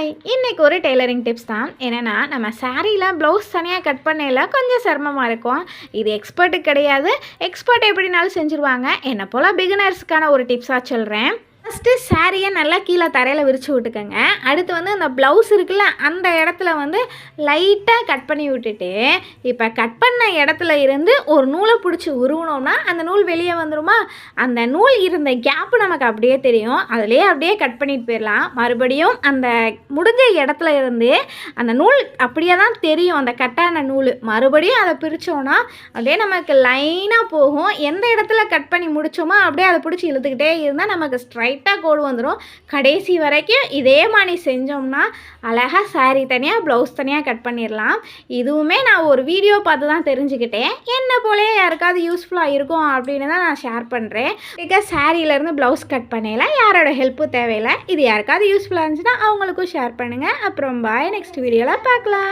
Hi, இன்னைக்கு ஒரு tailoring tips தான். என்னென்னா, நம்ம சாரீல ப்ளவுஸ் தனியாக கட் பண்ணையில் கொஞ்சம் சிரமமாக இருக்கும். இது எக்ஸ்பர்ட்டுக்கு கிடையாது. எக்ஸ்பர்ட் எப்படினாலும் செஞ்சுருவாங்க. என்னை போல் பிகினர்ஸ்க்கான ஒரு டிப்ஸாக சொல்கிறேன். ஃபஸ்ட்டு சாரியை நல்லா கீழே தரையில் விரித்து விட்டுக்கோங்க. அடுத்து அந்த ப்ளவுஸ் இருக்குல்ல, அந்த இடத்துல லைட்டாக கட் பண்ணி விட்டுட்டு, இப்போ கட் பண்ண இடத்துல இருந்து ஒரு நூலை பிடிச்சி உருவினோம்னா அந்த நூல் வெளியே வந்துடுமா? அந்த நூல் இருந்த கேப்பு நமக்கு அப்படியே தெரியும். அதிலே அப்படியே கட் பண்ணிட்டு போயிடலாம். மறுபடியும் அந்த முடிஞ்ச இடத்துல இருந்து அந்த நூல் அப்படியே தான் தெரியும், அந்த கட்டான நூல். மறுபடியும் அதை பிரித்தோன்னா அப்படியே நமக்கு லைனாக போகும். எந்த இடத்துல கட் பண்ணி முடித்தோமோ அப்படியே அதை பிடிச்சி இழுத்துக்கிட்டே இருந்தால் நமக்கு ஸ்ட்ரைட்டாக கோடு வந்துடும். கடைசி வரைக்கும் இதே மாதிரி செஞ்சோம்னா அழகாக சாரீ தனியாக ப்ளவுஸ் தனியாக கட் பண்ணிடலாம். இதுவுமே நான் ஒரு வீடியோ பார்த்து தான் தெரிஞ்சுக்கிட்டேன். என்ன போலே யாருக்காவது யூஸ்ஃபுல்லாக இருக்கும் அப்படின்னு தான் நான் ஷேர் பண்ணுறேன். பிகாஸ் சாரீலேருந்து ப்ளவுஸ் கட் பண்ணல யாரோட ஹெல்ப்பும் தேவையில்லை. இது யாருக்காவது யூஸ்ஃபுல்லாக இருந்துச்சுன்னா அவங்களுக்கும் ஷேர் பண்ணுங்கள். அப்புறம் பாய், நெக்ஸ்ட் வீடியோவில் பார்க்கலாம்.